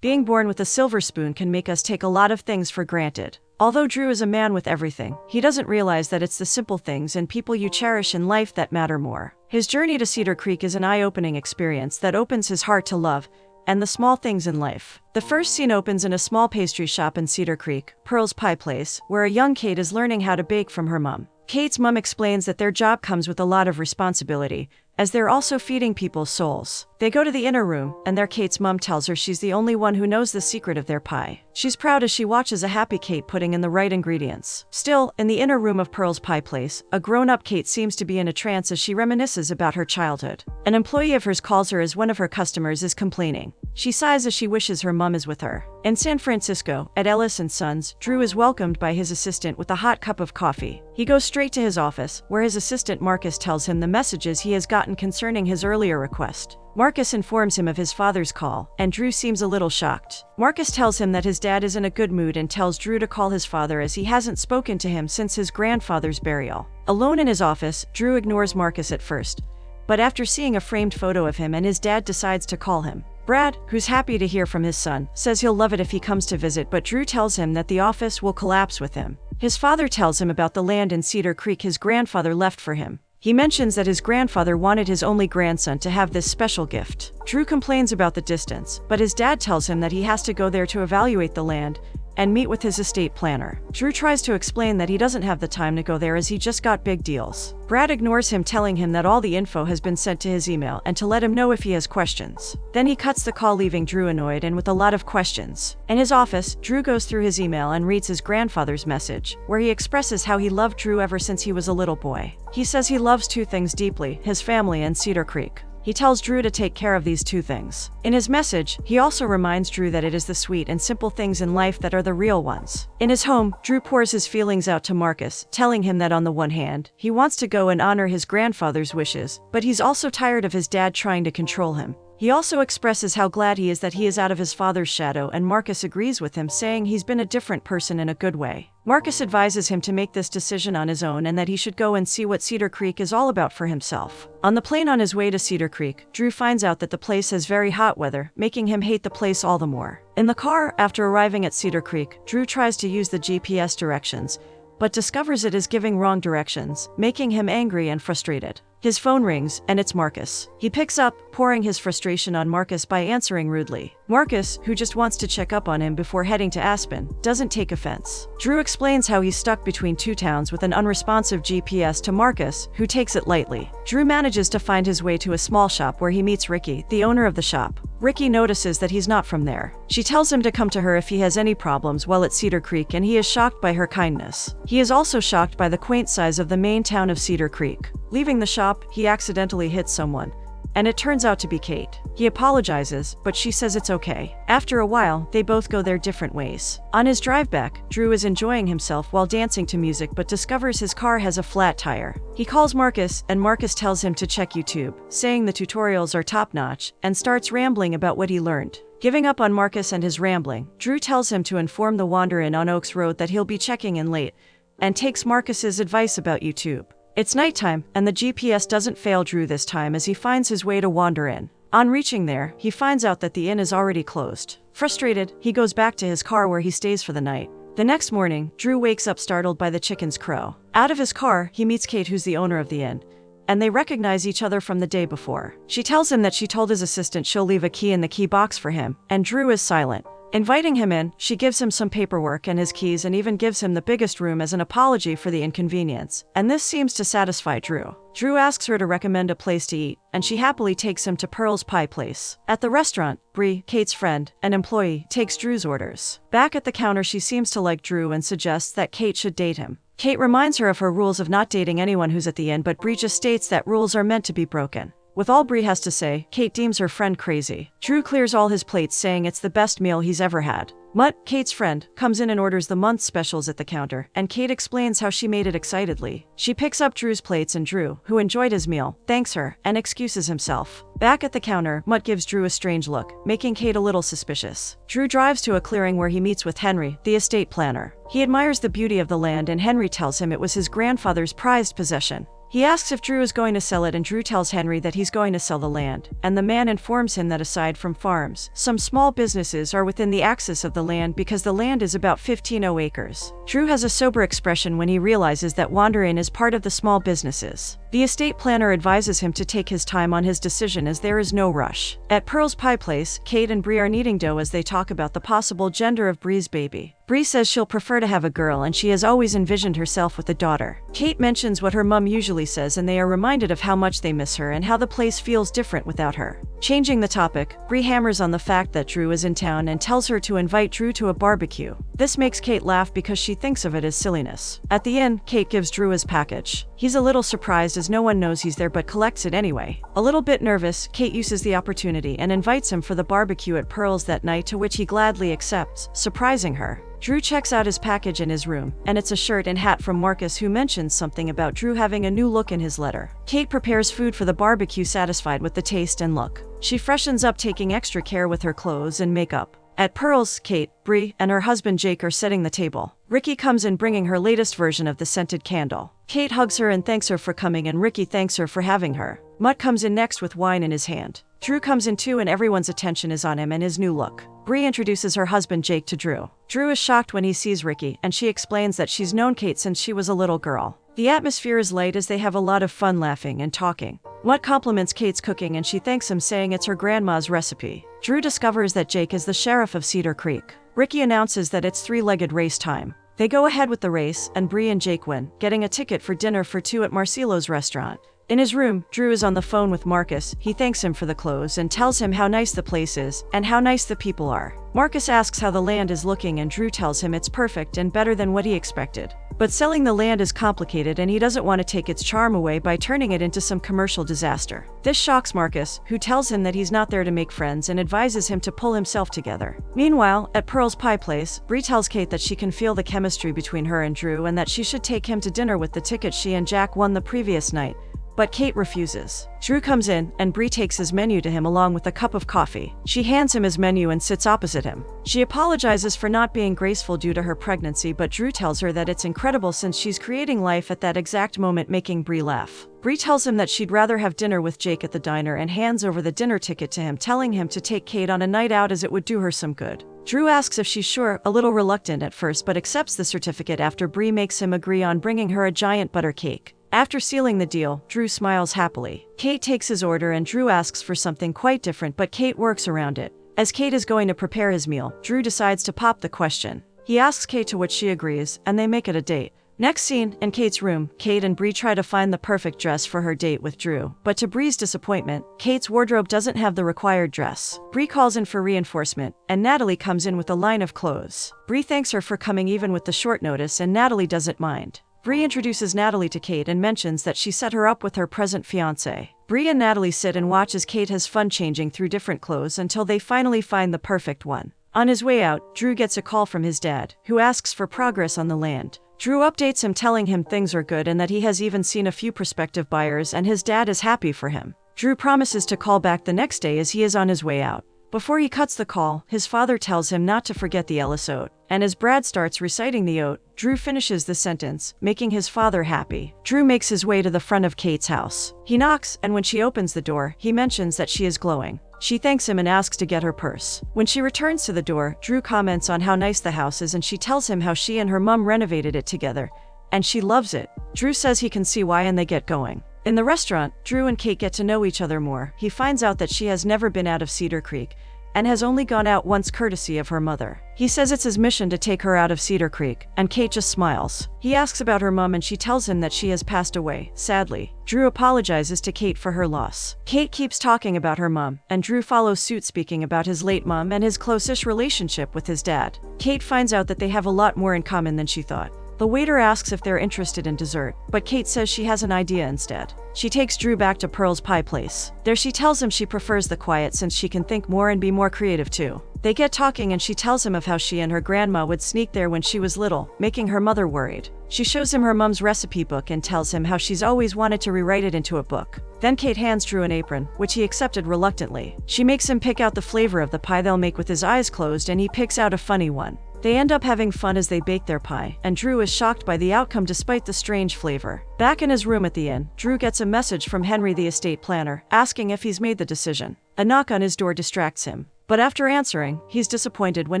Being born with a silver spoon can make us take a lot of things for granted. Although Drew is a man with everything, he doesn't realize that it's the simple things and people you cherish in life that matter more. His journey to Cedar Creek is an eye-opening experience that opens his heart to love and the small things in life. The first scene opens in a small pastry shop in Cedar Creek, Pearl's Pie Place, where a young Kate is learning how to bake from her mom. Kate's mom explains that their job comes with a lot of responsibility, as they're also feeding people's souls. They go to the inner room, and there Kate's mom tells her she's the only one who knows the secret of their pie. She's proud as she watches a happy Kate putting in the right ingredients. Still, in the inner room of Pearl's Pie Place, a grown-up Kate seems to be in a trance as she reminisces about her childhood. An employee of hers calls her as one of her customers is complaining. She sighs as she wishes her mom is with her. In San Francisco, at Ellis & Sons, Drew is welcomed by his assistant with a hot cup of coffee. He goes straight to his office, where his assistant Marcus tells him the messages he has gotten concerning his earlier request. Marcus informs him of his father's call, and Drew seems a little shocked. Marcus tells him that his dad is in a good mood and tells Drew to call his father as he hasn't spoken to him since his grandfather's burial. Alone in his office, Drew ignores Marcus at first, but after seeing a framed photo of him and his dad decides to call him. Brad, who's happy to hear from his son, says he'll love it if he comes to visit, but Drew tells him that the office will collapse with him. His father tells him about the land in Cedar Creek his grandfather left for him. He mentions that his grandfather wanted his only grandson to have this special gift. Drew complains about the distance, but his dad tells him that he has to go there to evaluate the land and meet with his estate planner. Drew tries to explain that he doesn't have the time to go there as he just got big deals. Brad ignores him, telling him that all the info has been sent to his email and to let him know if he has questions. Then he cuts the call, leaving Drew annoyed and with a lot of questions. In his office, Drew goes through his email and reads his grandfather's message, where he expresses how he loved Drew ever since he was a little boy. He says he loves two things deeply: his family and Cedar Creek. He tells Drew to take care of these two things. In his message, he also reminds Drew that it is the sweet and simple things in life that are the real ones. In his home, Drew pours his feelings out to Marcus, telling him that on the one hand, he wants to go and honor his grandfather's wishes, but he's also tired of his dad trying to control him. He also expresses how glad he is that he is out of his father's shadow, and Marcus agrees with him, saying he's been a different person in a good way. Marcus advises him to make this decision on his own and that he should go and see what Cedar Creek is all about for himself. On the plane on his way to Cedar Creek, Drew finds out that the place has very hot weather, making him hate the place all the more. In the car, after arriving at Cedar Creek, Drew tries to use the GPS directions, but discovers it is giving wrong directions, making him angry and frustrated. His phone rings, and it's Marcus. He picks up, pouring his frustration on Marcus by answering rudely. Marcus, who just wants to check up on him before heading to Aspen, doesn't take offense. Drew explains how he's stuck between two towns with an unresponsive GPS to Marcus, who takes it lightly. Drew manages to find his way to a small shop where he meets Ricky, the owner of the shop. Ricky notices that he's not from there. She tells him to come to her if he has any problems while at Cedar Creek, and he is shocked by her kindness. He is also shocked by the quaint size of the main town of Cedar Creek. Leaving the shop, he accidentally hits someone, and it turns out to be Kate. He apologizes, but she says it's okay. After a while, they both go their different ways. On his drive back, Drew is enjoying himself while dancing to music but discovers his car has a flat tire. He calls Marcus, and Marcus tells him to check YouTube, saying the tutorials are top-notch, and starts rambling about what he learned. Giving up on Marcus and his rambling, Drew tells him to inform the Wander Inn on Oaks Road that he'll be checking in late, and takes Marcus's advice about YouTube. It's nighttime, and the GPS doesn't fail Drew this time as he finds his way to Wander Inn. On reaching there, he finds out that the inn is already closed. Frustrated, he goes back to his car where he stays for the night. The next morning, Drew wakes up startled by the chicken's crow. Out of his car, he meets Kate, who's the owner of the inn, and they recognize each other from the day before. She tells him that she told his assistant she'll leave a key in the key box for him, and Drew is silent. Inviting him in, she gives him some paperwork and his keys and even gives him the biggest room as an apology for the inconvenience, and this seems to satisfy Drew. Drew asks her to recommend a place to eat, and she happily takes him to Pearl's Pie Place. At the restaurant, Bree, Kate's friend, an employee, takes Drew's orders. Back at the counter, she seems to like Drew and suggests that Kate should date him. Kate reminds her of her rules of not dating anyone who's at the inn, but Bree just states that rules are meant to be broken. With all Bree has to say, Kate deems her friend crazy. Drew clears all his plates, saying it's the best meal he's ever had. Mutt, Kate's friend, comes in and orders the month's specials at the counter, and Kate explains how she made it excitedly. She picks up Drew's plates, and Drew, who enjoyed his meal, thanks her and excuses himself. Back at the counter, Mutt gives Drew a strange look, making Kate a little suspicious. Drew drives to a clearing where he meets with Henry, the estate planner. He admires the beauty of the land, and Henry tells him it was his grandfather's prized possession. He asks if Drew is going to sell it, and Drew tells Henry that he's going to sell the land, and the man informs him that aside from farms, some small businesses are within the axis of the land because the land is about 15 acres. Drew has a sober expression when he realizes that wandering is part of the small businesses. The estate planner advises him to take his time on his decision as there is no rush. At Pearl's Pie Place, Kate and Bree are kneading dough as they talk about the possible gender of Bree's baby. Bree says she'll prefer to have a girl and she has always envisioned herself with a daughter. Kate mentions what her mom usually says and they are reminded of how much they miss her and how the place feels different without her. Changing the topic, Bree hammers on the fact that Drew is in town and tells her to invite Drew to a barbecue. This makes Kate laugh because she thinks of it as silliness. At the inn, Kate gives Drew his package. He's a little surprised as no one knows he's there but collects it anyway. A little bit nervous, Kate uses the opportunity and invites him for the barbecue at Pearl's that night, to which he gladly accepts, surprising her. Drew checks out his package in his room, and it's a shirt and hat from Marcus, who mentions something about Drew having a new look in his letter. Kate prepares food for the barbecue, satisfied with the taste and look. She freshens up, taking extra care with her clothes and makeup. At Pearl's, Kate, Bree, and her husband Jake are setting the table. Ricky comes in bringing her latest version of the scented candle. Kate hugs her and thanks her for coming, and Ricky thanks her for having her. Mutt comes in next with wine in his hand. Drew comes in too and everyone's attention is on him and his new look. Bree introduces her husband Jake to Drew. Drew is shocked when he sees Ricky, and she explains that she's known Kate since she was a little girl. The atmosphere is light as they have a lot of fun laughing and talking. Mutt compliments Kate's cooking and she thanks him, saying it's her grandma's recipe. Drew discovers that Jake is the sheriff of Cedar Creek. Ricky announces that it's three-legged race time. They go ahead with the race, and Bree and Jake win, getting a ticket for dinner for two at Marcelo's restaurant. In his room, Drew is on the phone with Marcus. He thanks him for the clothes and tells him how nice the place is and how nice the people are. Marcus asks how the land is looking and Drew tells him it's perfect and better than what he expected. But selling the land is complicated and he doesn't want to take its charm away by turning it into some commercial disaster. This shocks Marcus, who tells him that he's not there to make friends and advises him to pull himself together. Meanwhile, at Pearl's Pie Place, Bree tells Kate that she can feel the chemistry between her and Drew and that she should take him to dinner with the ticket she and Jack won the previous night. But Kate refuses. Drew comes in, and Bree takes his menu to him along with a cup of coffee. She hands him his menu and sits opposite him. She apologizes for not being graceful due to her pregnancy, but Drew tells her that it's incredible since she's creating life at that exact moment, making Bree laugh. Bree tells him that she'd rather have dinner with Jake at the diner and hands over the dinner ticket to him, telling him to take Kate on a night out as it would do her some good. Drew asks if she's sure, a little reluctant at first, but accepts the certificate after Bree makes him agree on bringing her a giant butter cake. After sealing the deal, Drew smiles happily. Kate takes his order and Drew asks for something quite different, but Kate works around it. As Kate is going to prepare his meal, Drew decides to pop the question. He asks Kate, to which she agrees, and they make it a date. Next scene, in Kate's room, Kate and Bree try to find the perfect dress for her date with Drew, but to Bree's disappointment, Kate's wardrobe doesn't have the required dress. Bree calls in for reinforcement, and Natalie comes in with a line of clothes. Bree thanks her for coming even with the short notice, and Natalie doesn't mind. Bree introduces Natalie to Kate and mentions that she set her up with her present fiancé. Bree and Natalie sit and watch as Kate has fun changing through different clothes until they finally find the perfect one. On his way out, Drew gets a call from his dad, who asks for progress on the land. Drew updates him, telling him things are good and that he has even seen a few prospective buyers and his dad is happy for him. Drew promises to call back the next day as he is on his way out. Before he cuts the call, his father tells him not to forget the Ellis Ode, and as Brad starts reciting the ode, Drew finishes the sentence, making his father happy. Drew makes his way to the front of Kate's house. He knocks, and when she opens the door, he mentions that she is glowing. She thanks him and asks to get her purse. When she returns to the door, Drew comments on how nice the house is and she tells him how she and her mom renovated it together, and she loves it. Drew says he can see why and they get going. In the restaurant, Drew and Kate get to know each other more. He finds out that she has never been out of Cedar Creek and has only gone out once courtesy of her mother. He says it's his mission to take her out of Cedar Creek, and Kate just smiles. He asks about her mom and she tells him that she has passed away, sadly. Drew apologizes to Kate for her loss. Kate keeps talking about her mom, and Drew follows suit, speaking about his late mom and his close-ish relationship with his dad. Kate finds out that they have a lot more in common than she thought. The waiter asks if they're interested in dessert, but Kate says she has an idea instead. She takes Drew back to Pearl's Pie Place. There she tells him she prefers the quiet since she can think more and be more creative too. They get talking and she tells him of how she and her grandma would sneak there when she was little, making her mother worried. She shows him her mom's recipe book and tells him how she's always wanted to rewrite it into a book. Then Kate hands Drew an apron, which he accepted reluctantly. She makes him pick out the flavor of the pie they'll make with his eyes closed and he picks out a funny one. They end up having fun as they bake their pie, and Drew is shocked by the outcome despite the strange flavor. Back in his room at the inn, Drew gets a message from Henry the estate planner, asking if he's made the decision. A knock on his door distracts him, but after answering, he's disappointed when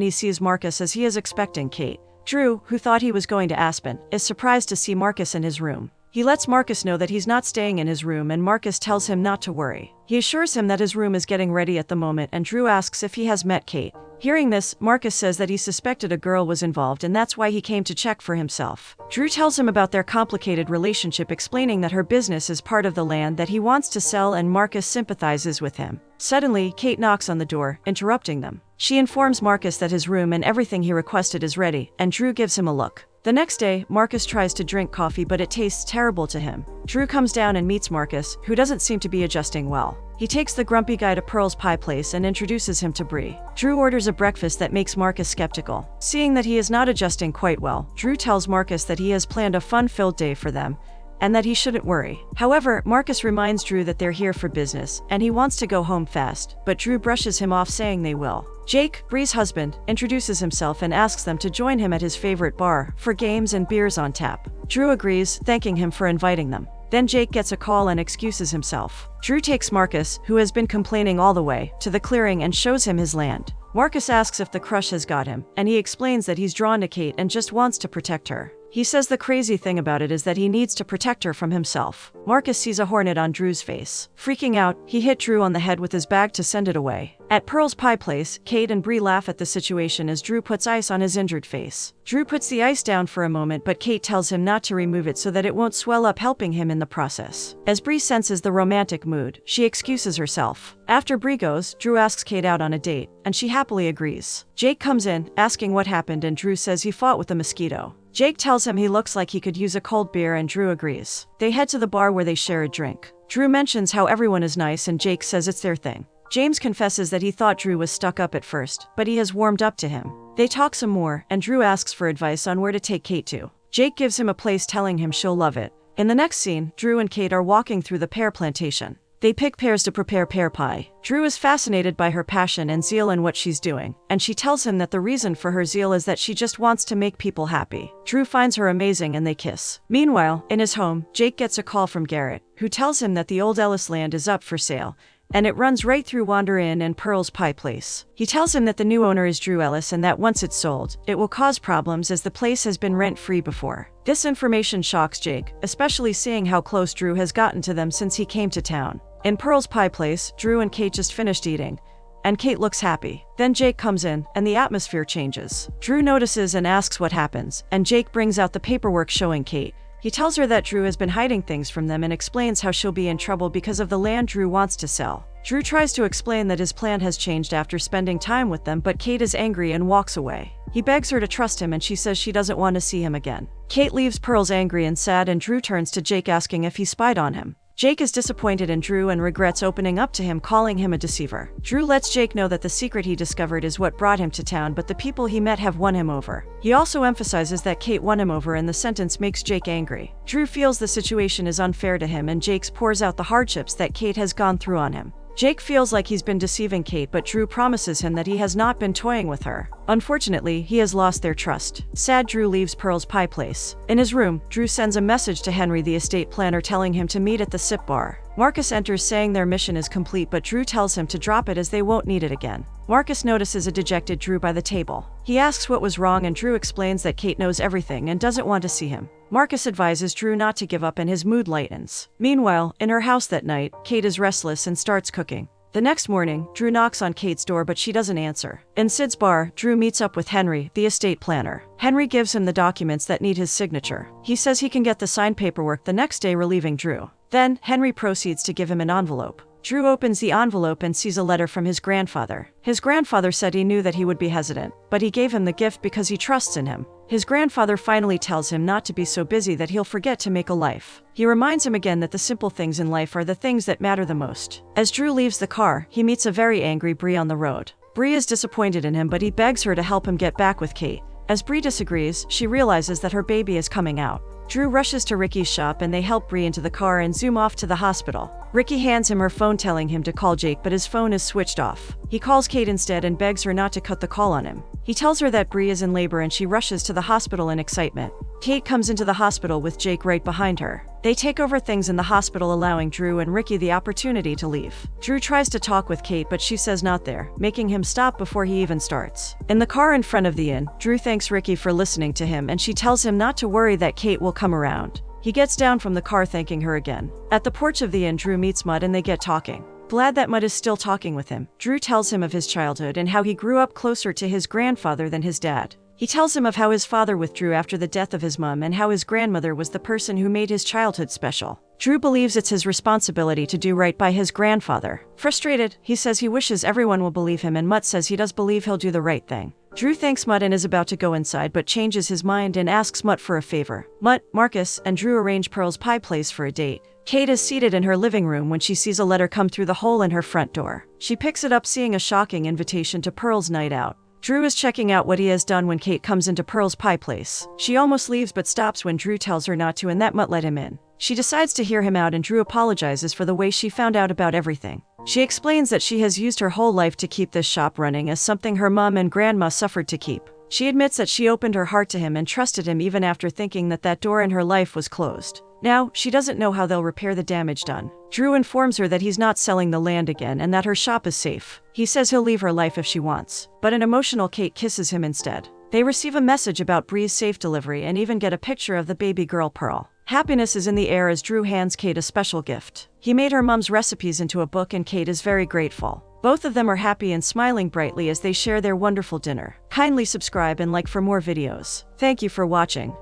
he sees Marcus as he is expecting Kate. Drew, who thought he was going to Aspen, is surprised to see Marcus in his room. He lets Marcus know that he's not staying in his room, and Marcus tells him not to worry. He assures him that his room is getting ready at the moment, and Drew asks if he has met Kate. Hearing this, Marcus says that he suspected a girl was involved and that's why he came to check for himself. Drew tells him about their complicated relationship, explaining that her business is part of the land that he wants to sell, and Marcus sympathizes with him. Suddenly, Kate knocks on the door, interrupting them. She informs Marcus that his room and everything he requested is ready, and Drew gives him a look. The next day, Marcus tries to drink coffee, but it tastes terrible to him. Drew comes down and meets Marcus, who doesn't seem to be adjusting well. He takes the grumpy guy to Pearl's Pie Place and introduces him to Bree. Drew orders a breakfast that makes Marcus skeptical. Seeing that he is not adjusting quite well, Drew tells Marcus that he has planned a fun-filled day for them, and that he shouldn't worry. However, Marcus reminds Drew that they're here for business, and he wants to go home fast, but Drew brushes him off, saying they will. Jake, Bree's husband, introduces himself and asks them to join him at his favorite bar for games and beers on tap. Drew agrees, thanking him for inviting them. Then Jake gets a call and excuses himself. Drew takes Marcus, who has been complaining all the way, to the clearing and shows him his land. Marcus asks if the crush has got him, and he explains that he's drawn to Kate and just wants to protect her. He says the crazy thing about it is that he needs to protect her from himself. Marcus sees a hornet on Drew's face. Freaking out, he hit Drew on the head with his bag to send it away. At Pearl's Pie Place, Kate and Bree laugh at the situation as Drew puts ice on his injured face. Drew puts the ice down for a moment, but Kate tells him not to remove it so that it won't swell up, helping him in the process. As Bree senses the romantic mood, she excuses herself. After Bree goes, Drew asks Kate out on a date, and she happily agrees. Jake comes in, asking what happened, and Drew says he fought with a mosquito. Jake tells him he looks like he could use a cold beer, and Drew agrees. They head to the bar where they share a drink. Drew mentions how everyone is nice, and Jake says it's their thing. James confesses that he thought Drew was stuck up at first, but he has warmed up to him. They talk some more, and Drew asks for advice on where to take Kate to. Jake gives him a place, telling him she'll love it. In the next scene, Drew and Kate are walking through the pear plantation. They pick pears to prepare pear pie. Drew is fascinated by her passion and zeal in what she's doing, and she tells him that the reason for her zeal is that she just wants to make people happy. Drew finds her amazing and they kiss. Meanwhile, in his home, Jake gets a call from Garrett, who tells him that the old Ellis land is up for sale, and it runs right through Wander Inn and Pearl's Pie Place. He tells him that the new owner is Drew Ellis and that once it's sold, it will cause problems as the place has been rent-free before. This information shocks Jake, especially seeing how close Drew has gotten to them since he came to town. In Pearl's Pie Place, Drew and Kate just finished eating, and Kate looks happy. Then Jake comes in, and the atmosphere changes. Drew notices and asks what happens, and Jake brings out the paperwork showing Kate. He tells her that Drew has been hiding things from them and explains how she'll be in trouble because of the land Drew wants to sell. Drew tries to explain that his plan has changed after spending time with them, but Kate is angry and walks away. He begs her to trust him, and she says she doesn't want to see him again. Kate leaves Pearl's angry and sad, and Drew turns to Jake asking if he spied on him. Jake is disappointed in Drew and regrets opening up to him, calling him a deceiver. Drew lets Jake know that the secret he discovered is what brought him to town, but the people he met have won him over. He also emphasizes that Kate won him over, and the sentence makes Jake angry. Drew feels the situation is unfair to him, and Jake pours out the hardships that Kate has gone through on him. Jake feels like he's been deceiving Kate, but Drew promises him that he has not been toying with her. Unfortunately, he has lost their trust. Sad, Drew leaves Pearl's Pie Place. In his room, Drew sends a message to Henry, the estate planner, telling him to meet at the Sip Bar. Marcus enters, saying their mission is complete, but Drew tells him to drop it as they won't need it again. Marcus notices a dejected Drew by the table. He asks what was wrong, and Drew explains that Kate knows everything and doesn't want to see him. Marcus advises Drew not to give up, and his mood lightens. Meanwhile, in her house that night, Kate is restless and starts cooking. The next morning, Drew knocks on Kate's door, but she doesn't answer. In Sid's bar, Drew meets up with Henry, the estate planner. Henry gives him the documents that need his signature. He says he can get the signed paperwork the next day, relieving Drew. Then, Henry proceeds to give him an envelope. Drew opens the envelope and sees a letter from his grandfather. His grandfather said he knew that he would be hesitant, but he gave him the gift because he trusts in him. His grandfather finally tells him not to be so busy that he'll forget to make a life. He reminds him again that the simple things in life are the things that matter the most. As Drew leaves the car, he meets a very angry Bree on the road. Bree is disappointed in him, but he begs her to help him get back with Kate. As Bree disagrees, she realizes that her baby is coming out. Drew rushes to Ricky's shop, and they help Bree into the car and zoom off to the hospital. Ricky hands him her phone telling him to call Jake, but his phone is switched off. He calls Kate instead and begs her not to cut the call on him. He tells her that Bree is in labor and she rushes to the hospital in excitement. Kate comes into the hospital with Jake right behind her. They take over things in the hospital, allowing Drew and Ricky the opportunity to leave. Drew tries to talk with Kate, but she says not there, making him stop before he even starts. In the car in front of the inn, Drew thanks Ricky for listening to him and she tells him not to worry, that Kate will come around. He gets down from the car thanking her again. At the porch of the inn, Drew meets Mutt and they get talking. Glad that Mutt is still talking with him, Drew tells him of his childhood and how he grew up closer to his grandfather than his dad. He tells him of how his father withdrew after the death of his mom and how his grandmother was the person who made his childhood special. Drew believes it's his responsibility to do right by his grandfather. Frustrated, he says he wishes everyone will believe him, and Mutt says he does believe he'll do the right thing. Drew thanks Mutt and is about to go inside, but changes his mind and asks Mutt for a favor. Mutt, Marcus, and Drew arrange Pearl's pie place for a date. Kate is seated in her living room when she sees a letter come through the hole in her front door. She picks it up, seeing a shocking invitation to Pearl's night out. Drew is checking out what he has done when Kate comes into Pearl's pie place. She almost leaves but stops when Drew tells her not to and that Mutt let him in. She decides to hear him out and Drew apologizes for the way she found out about everything. She explains that she has used her whole life to keep this shop running as something her mom and grandma suffered to keep. She admits that she opened her heart to him and trusted him even after thinking that door in her life was closed. Now, she doesn't know how they'll repair the damage done. Drew informs her that he's not selling the land again and that her shop is safe. He says he'll leave her life if she wants, but an emotional Kate kisses him instead. They receive a message about Bree's safe delivery and even get a picture of the baby girl Pearl. Happiness is in the air as Drew hands Kate a special gift. He made her mom's recipes into a book and Kate is very grateful. Both of them are happy and smiling brightly as they share their wonderful dinner. Kindly subscribe and like for more videos. Thank you for watching.